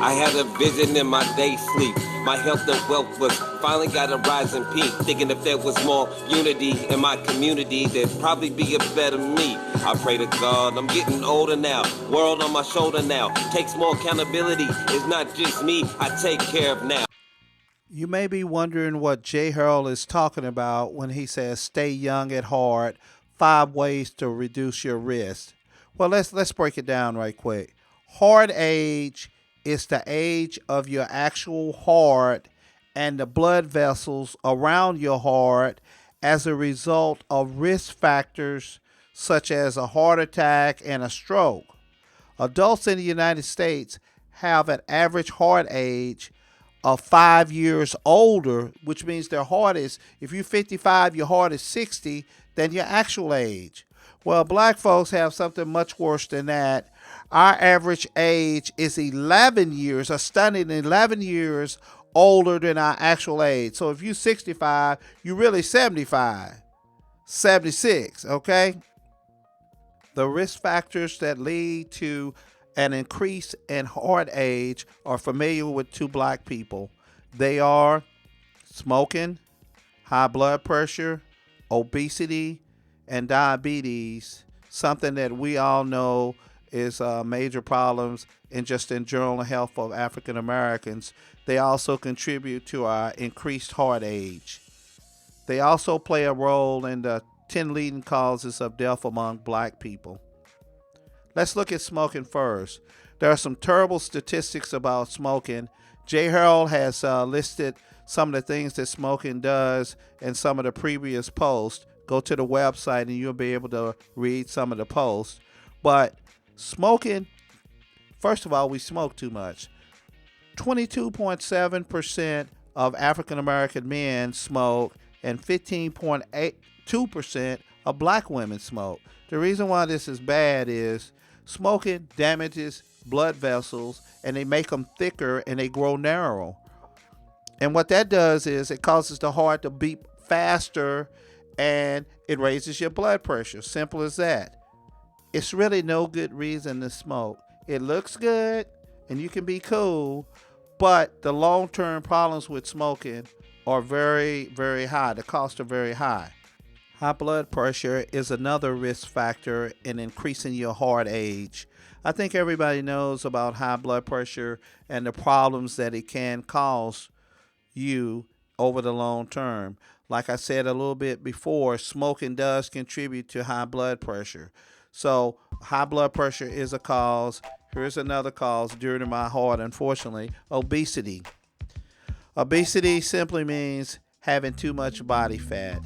I had a vision in my day sleep. My health and wealth was finally got a rising peak. Thinking if there was more unity in my community, there'd probably be a better me. I pray to God, I'm getting older now. World on my shoulder now. Takes more accountability. It's not just me I take care of now. You may be wondering what J. Harold is talking about when he says stay young at heart, 5 ways to reduce your risk. Well, let's break it down right quick. Heart age is the age of your actual heart and the blood vessels around your heart as a result of risk factors such as a heart attack and a stroke. Adults in the United States have an average heart age of 5 years older, which means their heart is, if you're 55, your heart is 60 than your actual age. Well, black folks have something much worse than that. Our average age is 11 years, a stunning 11 years older than our actual age. So if you're 65, you're really 75, 76, okay? The risk factors that lead to an increase in heart age are familiar with two black people. They are smoking, high blood pressure, obesity, and diabetes, something that we all know is major problems in general health of African Americans. They also contribute to our increased heart age. They also play a role in the 10 leading causes of death among black people. Let's look at smoking first. There are some terrible statistics about smoking. J. Harold has listed some of the things that smoking does in some of the previous posts. Go to the website and you'll be able to read some of the posts. But smoking, first of all, we smoke too much. 22.7% of African American men smoke and 15.82% of black women smoke. The reason why this is bad is smoking damages blood vessels and they make them thicker and they grow narrow. And what that does is it causes the heart to beat faster and it raises your blood pressure. Simple as that. It's really no good reason to smoke. It looks good and you can be cool, but the long-term problems with smoking are very, very high. The costs are very high. High blood pressure is another risk factor in increasing your heart age. I think everybody knows about high blood pressure and the problems that it can cause you over the long term. Like I said a little bit before, smoking does contribute to high blood pressure. So high blood pressure is a cause. Here's another cause due to my heart, unfortunately, obesity. Obesity simply means having too much body fat.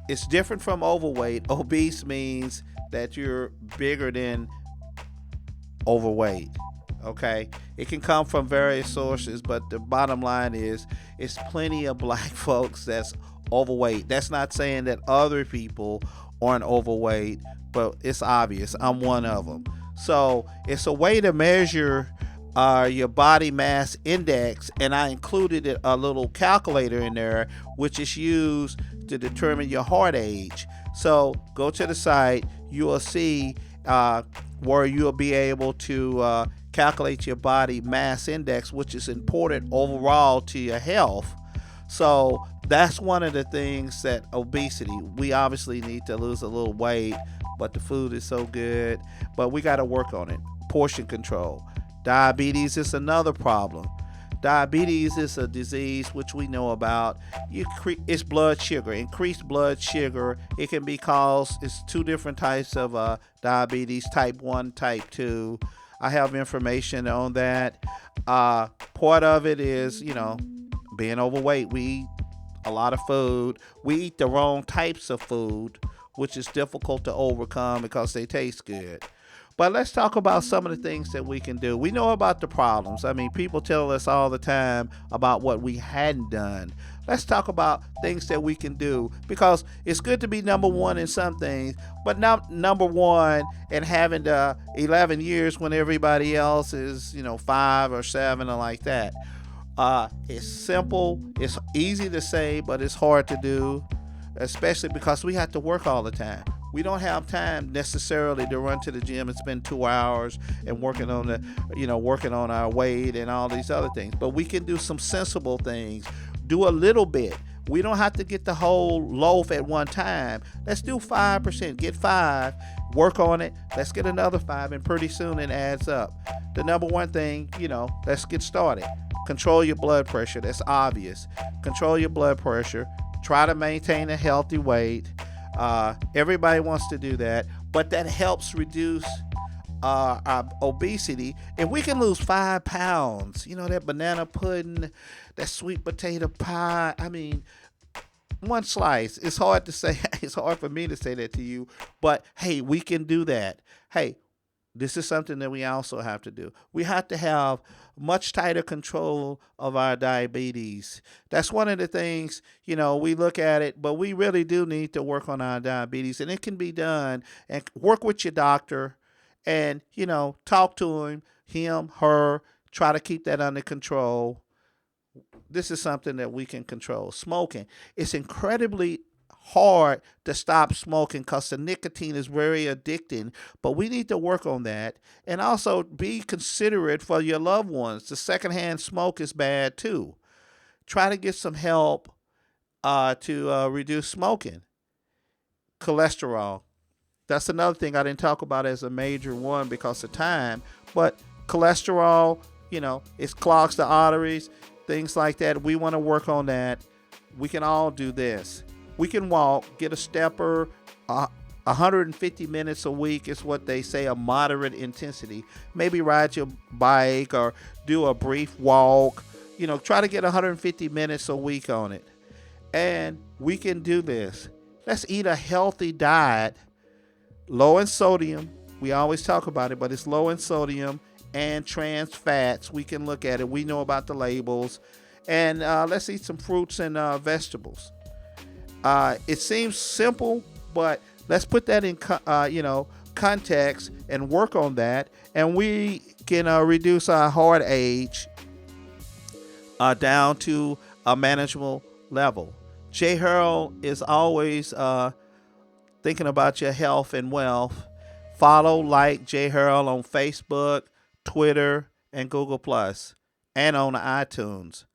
It's different from overweight. Obese means that you're bigger than overweight. Okay, it can come from various sources, but the bottom line is it's plenty of black folks that's overweight. That's not saying that other people aren't overweight, but it's obvious I'm one of them. So it's a way to measure your body mass index, and I included a little calculator in there which is used to determine your heart age. So go to the site, you will see where you'll be able to calculate your body mass index, which is important overall to your health. So that's one of the things that obesity, we obviously need to lose a little weight, but the food is so good, but we got to work on it. Portion control. Diabetes is another problem. Diabetes is a disease which we know about. It's blood sugar, increased blood sugar. It can be caused, it's two different types of diabetes, type 1, type 2. I have information on that. Part of it is, being overweight. We eat a lot of food. We eat the wrong types of food, which is difficult to overcome because they taste good. But let's talk about some of the things that we can do. We know about the problems. I mean, people tell us all the time about what we hadn't done. Let's talk about things that we can do, because it's good to be number one in some things, but not number one and having the 11 years when everybody else is, 5 or 7 or like that. It's simple. It's easy to say, but it's hard to do, especially because we have to work all the time. We don't have time necessarily to run to the gym and spend 2 hours and working on our weight and all these other things. But we can do some sensible things. Do a little bit. We don't have to get the whole loaf at one time. Let's do 5%. Get five, work on it. Let's get another five, and pretty soon it adds up. The number one thing, let's get started. Control your blood pressure. That's obvious. Control your blood pressure. Try to maintain a healthy weight. Everybody wants to do that, but that helps reduce our obesity. If we can lose 5 pounds, that banana pudding, that sweet potato pie. I mean, one slice. It's hard to say. It's hard for me to say that to you, but hey, we can do that. Hey, this is something that we also have to do. We have to have much tighter control of our diabetes. That's one of the things, we look at it, but we really do need to work on our diabetes, and it can be done. And work with your doctor and, talk to him, her, try to keep that under control. This is something that we can control. Smoking. It's incredibly hard to stop smoking because the nicotine is very addicting, but we need to work on that. And also be considerate for your loved ones. The secondhand smoke is bad too. Try to get some help to reduce smoking. Cholesterol. That's another thing I didn't talk about as a major one because of time, but cholesterol, it clogs the arteries, things like that. We want to work on that. We can all do this. We can walk, get a stepper. 150 minutes a week is what they say, a moderate intensity. Maybe ride your bike or do a brief walk. Try to get 150 minutes a week on it. And we can do this. Let's eat a healthy diet, low in sodium. We always talk about it, but it's low in sodium and trans fats. We can look at it. We know about the labels. And let's eat some fruits and vegetables. It seems simple, but let's put that in context and work on that, and we can reduce our heart age down to a manageable level. Jay Harold is always thinking about your health and wealth. Follow, like Jay Harold on Facebook, Twitter, and Google Plus, and on iTunes.